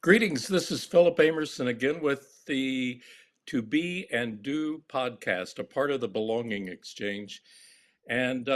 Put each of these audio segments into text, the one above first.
Greetings. This is Philip Amerson again with the To Be and Do podcast, a part of the Belonging Exchange. And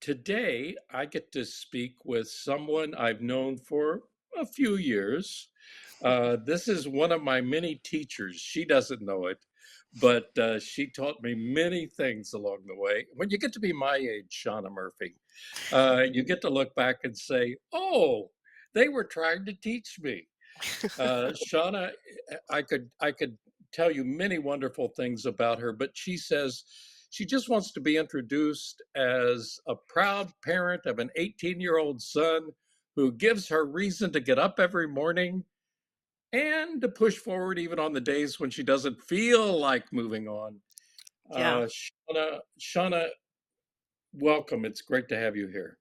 today I get to speak with someone I've known for a few years. This is one of my many teachers. She doesn't know it, but she taught me many things along the way. When you get to be my age, Seana Murphy, you get to look back and say, oh, they were trying to teach me. Shauna, I could tell you many wonderful things about her, but she says she just wants to be introduced as a proud parent of an 18-year-old son who gives her reason to get up every morning and to push forward even on the days when she doesn't feel like moving on. Yeah. Shauna, welcome. It's great to have you here.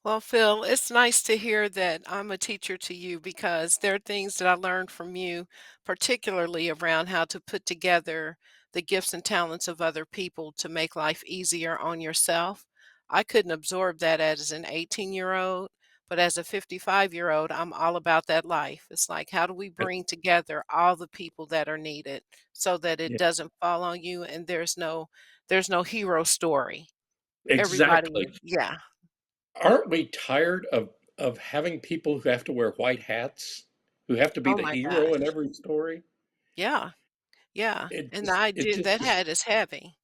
Well, Phil, it's nice to hear that I'm a teacher to you because there are things that I learned from you, particularly around how to put together the gifts and talents of other people to make life easier on yourself. I couldn't absorb that as an 18-year-old, but as a 55-year-old, I'm all about that life. It's like, how do we bring together all the people that are needed so that it Yeah, doesn't fall on you and there's no hero story. exactly. Everybody, yeah. Aren't we tired of having people who have to wear white hats, who have to be Oh the my hero in gosh. every story? Yeah, yeah, It and the just it idea just that is hat is heavy.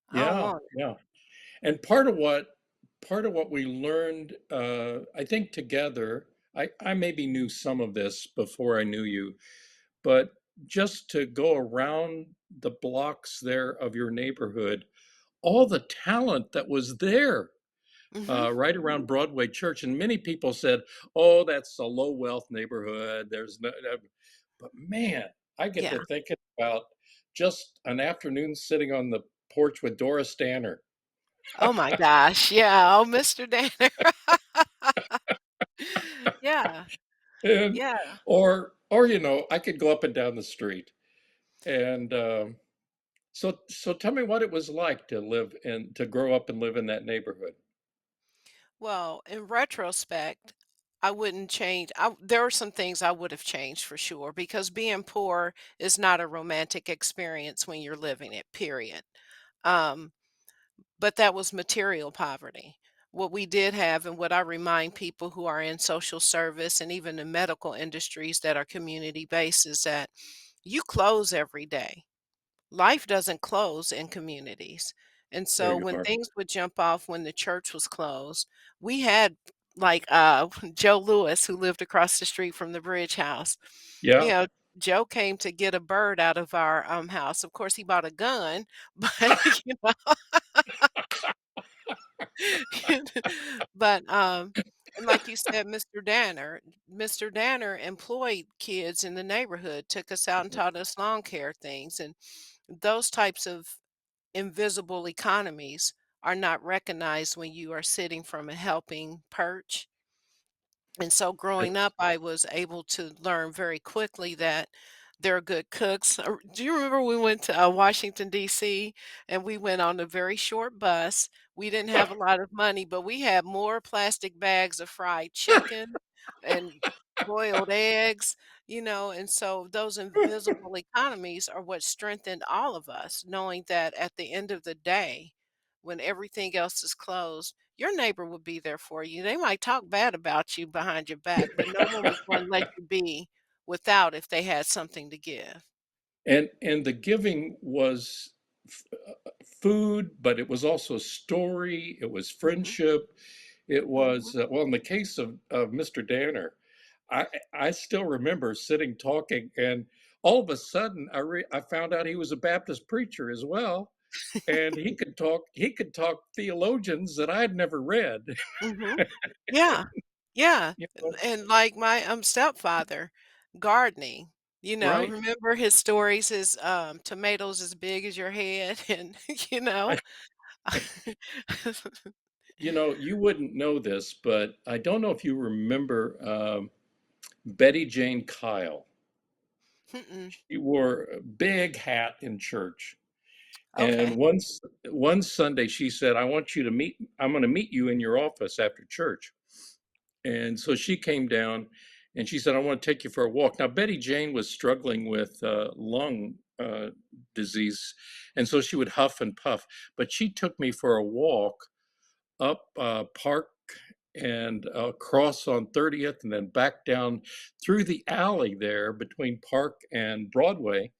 I don't yeah, want it. yeah. And part of what we learned, I think together, I maybe knew some of this before I knew you, but just to go around the blocks there of your neighborhood, all the talent that was there Mhm. right around Broadway Church. And many people said, oh, that's a low wealth neighborhood. There's no, but man, I get Yeah. to thinking about just an afternoon sitting on the porch with Doris Danner. Oh my gosh, yeah, oh, Mr. Danner. Yeah, And, yeah. or I could go up and down the street. And so tell me what it was like to grow up and live in that neighborhood. Well, in retrospect, I wouldn't change there are some things I would have changed for sure because being poor is not a romantic experience when you're living it, period. Um But that was material poverty. What we did have, and what I remind people who are in social service and even the medical industries that are community based, is that you close every day. Life doesn't close in communities. And There so you when are. things would jump off when the church was closed, we had like Joe Lewis, who lived across the street from the Bridge House. You Yeah. know, Joe came to get a bird out of our house. Of course, he bought a gun, but But, and like you said, Mr. Danner employed kids in the neighborhood, took us out and taught us lawn care things, and those types of invisible economies are not recognized when you are sitting from a helping perch. And so growing up, I was able to learn very quickly that they're good cooks. Do you remember we went to Washington, D.C., and we went on a very short bus? We didn't have a lot of money, but we had more plastic bags of fried chicken and boiled eggs, and so those invisible economies are what strengthened all of us, knowing that at the end of the day, when everything else is closed, your neighbor would be there for you. They might talk bad about you behind your back, but no one was going to let you be without if they had something to give. And the giving was food, but it was also story, it was Mhm, friendship, it mhm. was well, in the case of Mr. Danner, I still remember sitting talking, and all of a sudden I found out he was a Baptist preacher as well, and he could talk theologians that I'd never read. Mhm. Yeah, yeah, You know? and like my, stepfather, gardening, Right. remember his stories, his, tomatoes as big as your head and, you know? You wouldn't know this, but I don't know if you remember Betty Jane Kyle. Mm-mm. She wore a big hat in church. And Okay. one Sunday she said, I'm going to meet you in your office after church. And so she came down and she said, "I want to take you for a walk." Now, Betty Jane was struggling with lung disease, and so she would huff and puff. But she took me for a walk up Park and across on 30th, and then back down through the alley there between Park and Broadway.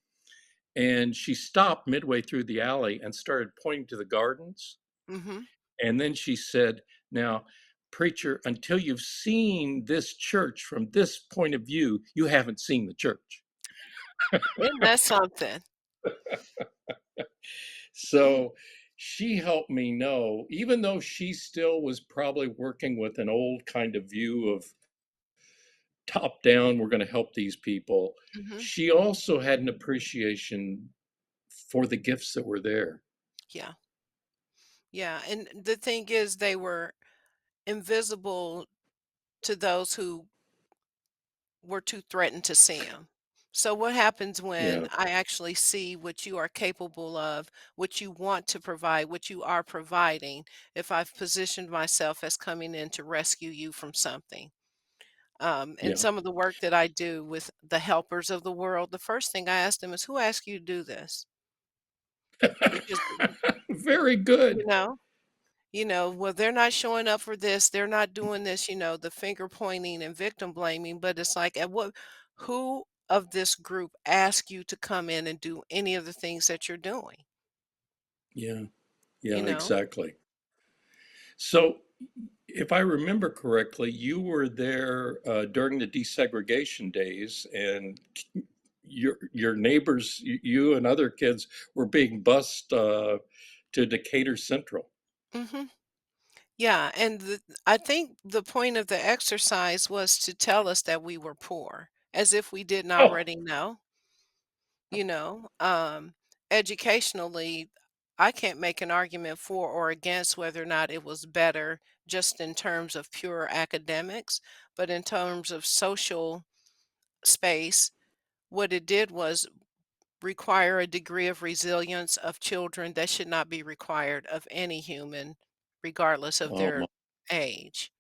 And she stopped midway through the alley and started pointing to the gardens. Mhm. And then she said, "Now, preacher, until you've seen this church from this point of view, you haven't seen the church." Isn't that something? So she helped me know, even though she still was probably working with an old kind of view of top down, we're going to help these people, Mhm. she also had an appreciation for the gifts that were there. Yeah. Yeah, and the thing is they were invisible to those who were too threatened to see them. So what happens when Yeah, I actually see what you are capable of, what you want to provide, what you are providing, if I've positioned myself as coming in to rescue you from something? And yeah. some of the work that I do with the helpers of the world, the first thing I ask them is, "Who asked you to do this?" Because, Very you good. know, well, they're not showing up for this, they're not doing this, the finger pointing and victim blaming, but it's like, at what who of this group asked you to come in and do any of the things that you're doing, Yeah, you yeah, know? exactly. So, if I remember correctly, you were there during the desegregation days, and your neighbors, you and other kids, were being bused to Decatur Central. Mhm. Yeah, and I think the point of the exercise was to tell us that we were poor, as if we didn't Oh, already know. you know um Educationally, I can't make an argument for or against whether or not it was better just in terms of pure academics, but in terms of social space, what it did was require a degree of resilience of children that should not be required of any human, regardless of oh their my, age.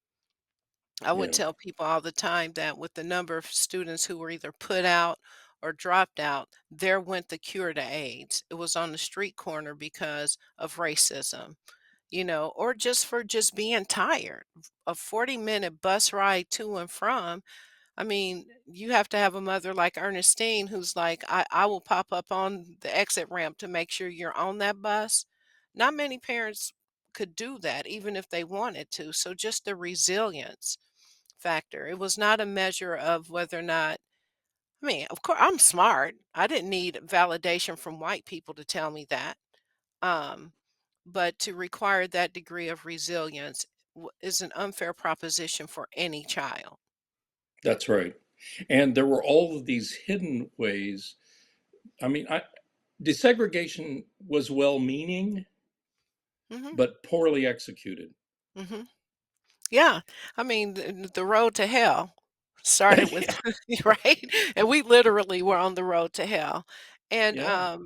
I would yeah. tell people all the time that with the number of students who were either put out or dropped out, there went the cure to AIDS. It was on the street corner because of racism, or just for just being tired. A 40-minute bus ride to and from. I mean, you have to have a mother like Ernestine who's like, I will pop up on the exit ramp to make sure you're on that bus. Not many parents could do that, even if they wanted to. So just the resilience factor. It was not a measure of whether or not, I mean, of course, I'm smart. I didn't need validation from white people to tell me that. Um, but to require that degree of resilience is an unfair proposition for any child. That's right. And there were all of these hidden ways. I mean, desegregation was well-meaning, Hmm. but poorly executed. Hmm. Yeah. I mean, the road to hell started with, right? And we literally were on the road to hell. And, Yeah.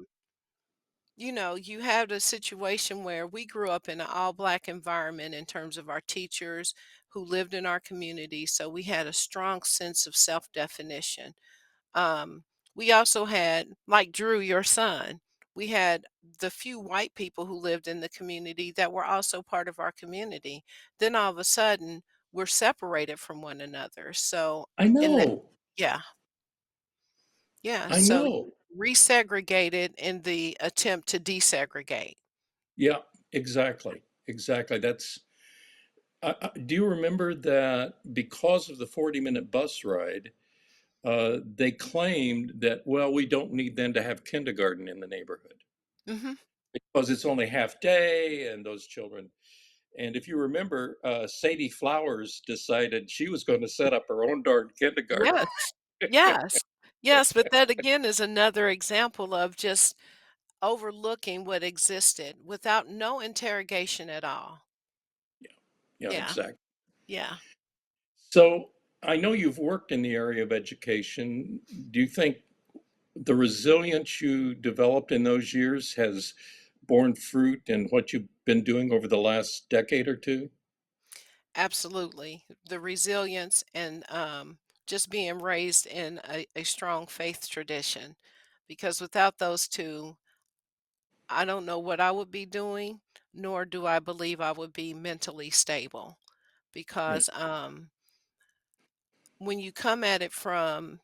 you had a situation where we grew up in an all black environment in terms of our teachers who lived in our community. So we had a strong sense of self definition. Um, we also had, like Drew, your son, we had the few white people who lived in the community that were also part of our community. Then all of a sudden, we're separated from one another. So, I in that, know. yeah, yeah. I So, know. resegregated in the attempt to desegregate. Yeah, exactly. Exactly. Do you remember that because of the 40-minute bus ride, they claimed that, well, we don't need then to have kindergarten in the neighborhood Hmm. because it's only half day and those children. And if you remember, Sadie Flowers decided she was going to set up her own darn kindergarten. Yes. Yes. Yes. But that again is another example of just overlooking what existed without no interrogation at all. Yeah, Yeah. exactly. Yeah. So I know you've worked in the area of education. Do you think the resilience you developed in those years has borne fruit in what you've been doing over the last decade or two? Absolutely. The resilience and just being raised in a strong faith tradition, because without those 2, I don't know what I would be doing, nor do I believe I would be mentally stable Yeah. because, when you come at it from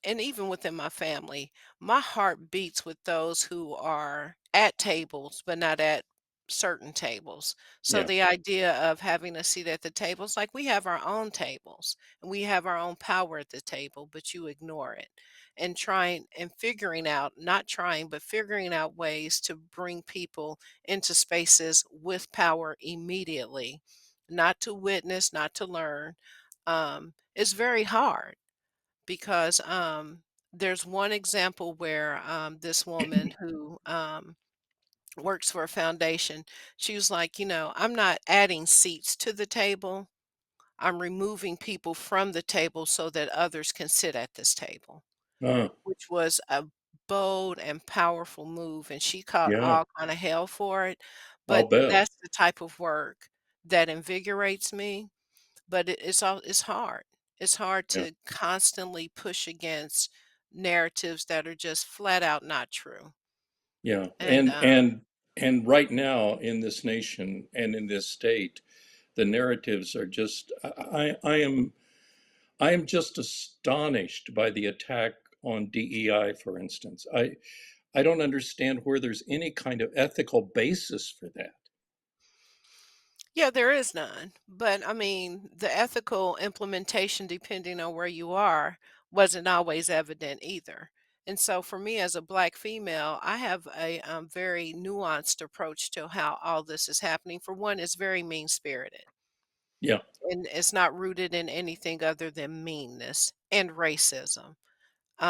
and even within my family, my heart beats with those who are at tables, but not at certain tables. So Yeah. the idea of having a seat at the tables, like we have our own tables and we have our own power at the table, but you ignore it and trying and figuring out, not trying, but figuring out ways to bring people into spaces with power immediately, not to witness, not to learn, is very hard because there's one example where this woman who works for a foundation, she was like, I'm not adding seats to the table. I'm removing people from the table so that others can sit at this table, Uh, which was a bold and powerful move. And she caught yeah. all kind of hell for it. I'll But bet. that's the type of work that invigorates me, but it's hard. It's hard Yeah. to constantly push against narratives that are just flat out not true. Yeah. And, And right now in this nation and in this state, the narratives are just I am just astonished by the attack on DEI, for instance. I don't understand where there's any kind of ethical basis for that. yeah, there is none. But I mean, the ethical implementation, depending on where you are, wasn't always evident either. And so for me as a Black female, I have a very nuanced approach to how all this is happening. For one, it's very mean spirited. Yeah. And it's not rooted in anything other than meanness and racism.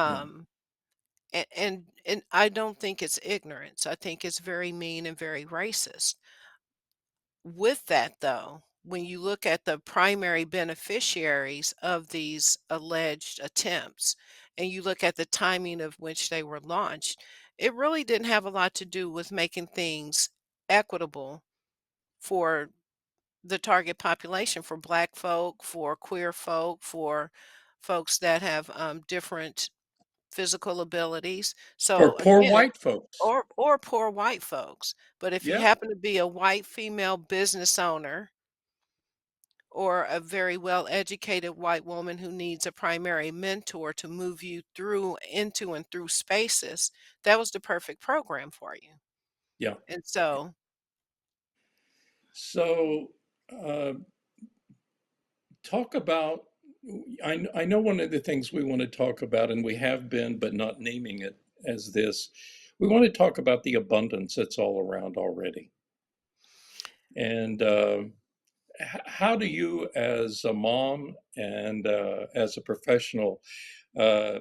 Yeah. Um, and I don't think it's ignorance. I think it's very mean and very racist. With that, though, when you look at the primary beneficiaries of these alleged attempts, and you look at the timing of which they were launched, it really didn't have a lot to do with making things equitable for the target population, for Black folk, for queer folk, for folks that have different physical abilities. Or So poor again, white folks. or poor white folks. But if you Yeah. happen to be a white female business owner or a very well educated white woman who needs a primary mentor to move you through into and through spaces, that was the perfect program for you. Yeah. And so, So, talk about I know one of the things we want to talk about, and we have been, but not naming it as this. We want to talk about the abundance that's all around already. And how do you, as a mom and as a professional, uh,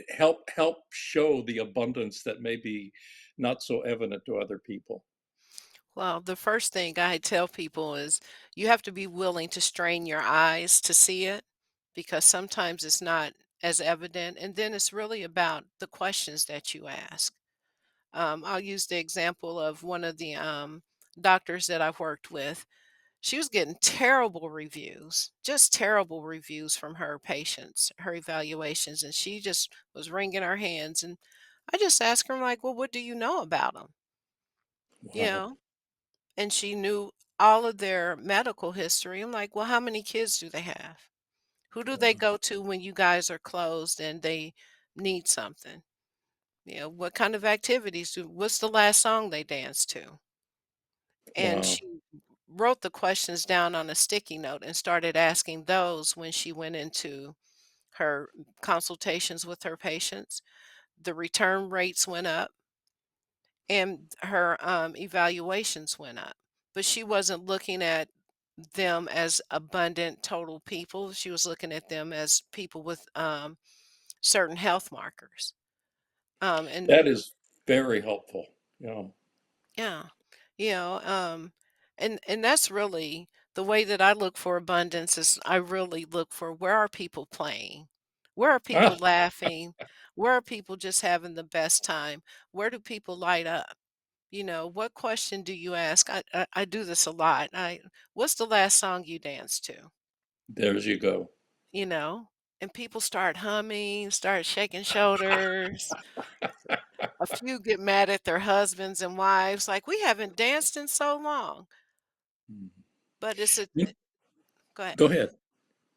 help show the abundance that may be not so evident to other people? well, the first thing I tell people is you have to be willing to strain your eyes to see it because sometimes it's not as evident. And then it's really about the questions that you ask. I'll use the example of one of the doctors that I've worked with. She was getting terrible reviews, just terrible reviews from her patients, her evaluations. And she just was wringing her hands. And I just asked her, I'm like, well, what do you know about them? You Wow. know, and she knew all of their medical history. I'm like, "Well, how many kids do they have? Who do they Wow. go to when you guys are closed and they need something? What kind of activities do what's the last song they dance to?" And Wow. she wrote the questions down on a sticky note and started asking those when she went into her consultations with her patients. The return rates went up and her evaluations went up. But she wasn't looking at them as abundant total people. She was looking at them as people with certain health markers. And That is very helpful. Yeah. yeah, you know, um, and that's really the way that I look for abundance is I really look for where are people playing? Where are people Ah, laughing? Where are people just having the best time? Where do people light up? What question do you ask? I do this a lot. What's the last song you danced to? there you go. You know, and people start humming, start shaking shoulders. A few get mad at their husbands and wives, like, "We haven't danced in so long." Mhm. But it's a You- go ahead. Go ahead.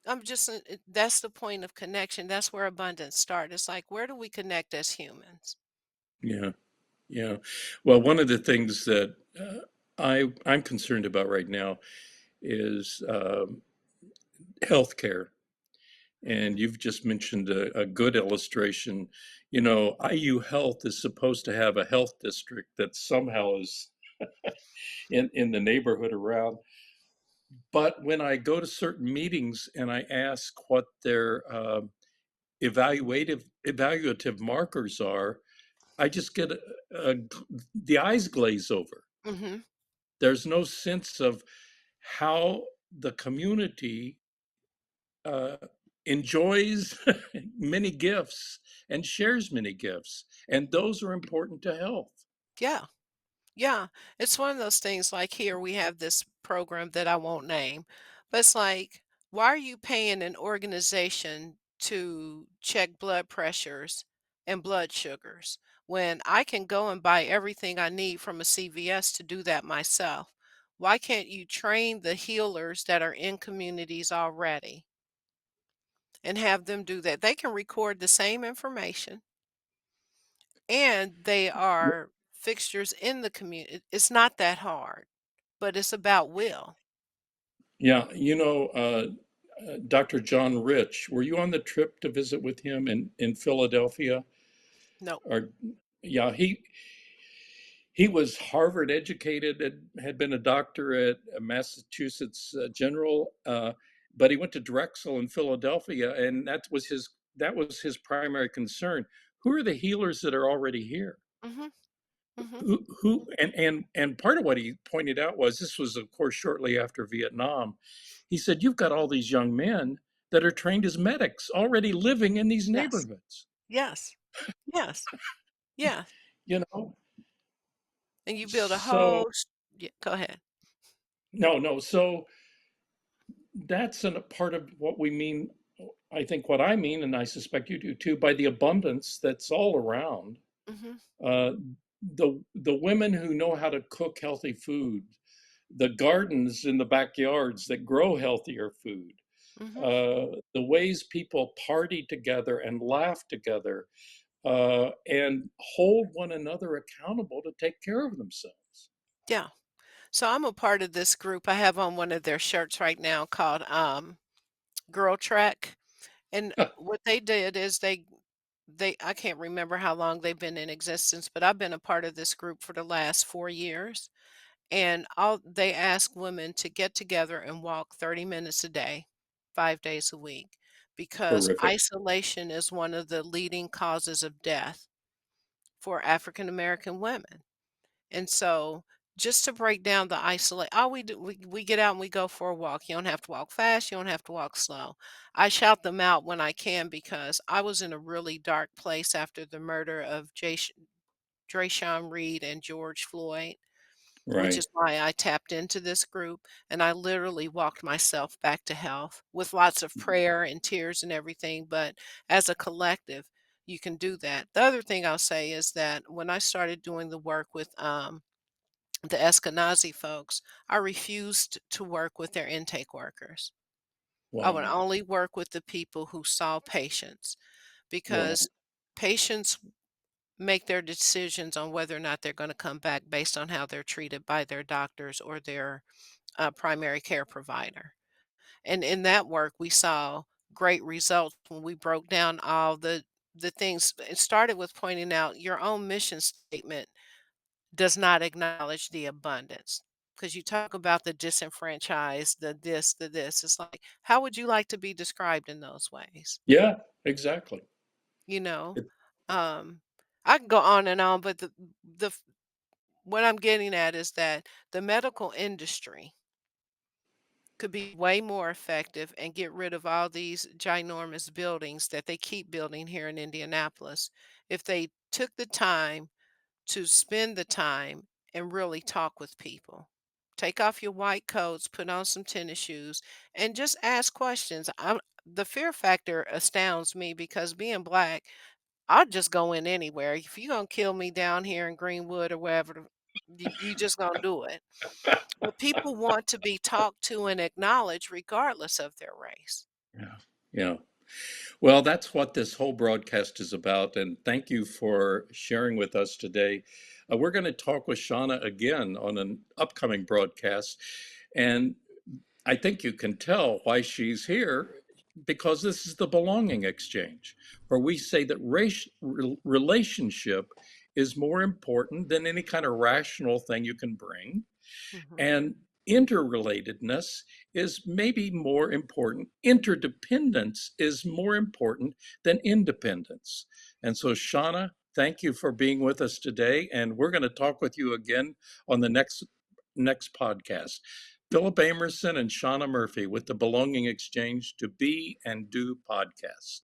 I'm just that's the point of connection. That's where abundance starts. It's like, where do we connect as humans? Yeah, yeah. Well, one of the things that I'm concerned about right now is healthcare. Mhm. And you've just mentioned a good illustration. IU Health is supposed to have a health district that somehow is in the neighborhood around. But when I go to certain meetings and I ask what their evaluative markers are, I just get the eyes glaze over. Mhm. There's no sense of how the community uh, enjoys many gifts and shares many gifts, and those are important to health. Yeah. Yeah, it's one of those things like here we have this program that I won't name, but it's like, why are you paying an organization to check blood pressures and blood sugars when I can go and buy everything I need from a CVS to do that myself? Why can't you train the healers that are in communities already and have them do that? They can record the same information and they are fixtures in the community. It's not that hard. But it's about will. Yeah, Dr. John Rich, were you on the trip to visit with him in Philadelphia? No. Or yeah, he was Harvard educated and had been a doctor at Massachusetts General, but he went to Drexel in Philadelphia, and that was his primary concern. Who are the healers that are already here? Mhm, mhm. Who and part of what he pointed out was this was, of course, shortly after Vietnam. He said, "You've got all these young men that are trained as medics already living in these Yes, neighborhoods." yes, yes, yeah, You know, and you build a so whole sh yeah, go ahead. no, no. So that's a part of what we mean. I think what I mean, and I suspect you do too, by the abundance that's all around. Mhm, Uh, the women who know how to cook healthy food, the gardens in the backyards that grow healthier food, mhm. the ways people party together and laugh together, and hold one another accountable to take care of themselves. Yeah. So I'm a part of this group. I have on one of their shirts right now called, GirlTrek, and what they did is they I can't remember how long they've been in existence, but I've been a part of this group for the last 4 years. And all they ask women to get together and walk 30 minutes a day, 5 days a week, because Terrific. isolation is one of the leading causes of death for African American women. And so just to break down the isolate all we do we get out and we go for a walk. You don't have to walk fast, you don't have to walk slow. I shout them out when I can because I was in a really dark place after the murder of Drayshawn Reed and George Floyd, which Right. is why I tapped into this group, and I literally walked myself back to health with lots of prayer and tears and everything, but as a collective, you can do that. The other thing I'll say is that when I started doing the work with, the Eskenazi folks, I refused to work with their intake workers. I would Wow. only work with the people who saw patients Wow. because patients make their decisions on whether or not they're going to come back based on how they're treated by their doctors or their primary care provider. And in that work, we saw great results when we broke down all the things. It started with pointing out your own mission statement does not acknowledge the abundance. Because you talk about the disenfranchised, the this, the this. It's like, how would you like to be described in those ways? Yeah, exactly. You know, It, um, I can go on and on, but the what I'm getting at is that the medical industry could be way more effective and get rid of all these ginormous buildings that they keep building here in Indianapolis if they took the time to spend the time and really talk with people. Take off your white coats, put on some tennis shoes, and just ask questions. the fear factor astounds me because being black, I'll just go in anywhere. If you're gonna kill me down here in Greenwood or wherever, you just gonna do it. But people want to be talked to and acknowledged regardless of their race. Yeah. Yeah. Well, that's what this whole broadcast is about. And thank you for sharing with us today. We're going to talk with Shauna again on an upcoming broadcast. And I think you can tell why she's here because this is the belonging exchange, where we say that relationship is more important than any kind of rational thing you can bring. Mhm. And interrelatedness is maybe more important. Interdependence is more important than independence. And so, Shauna, thank you for being with us today. And we're going to talk with you again on the next podcast. Philip Amerson and Shauna Murphy with the Belonging Exchange to Be and Do podcast.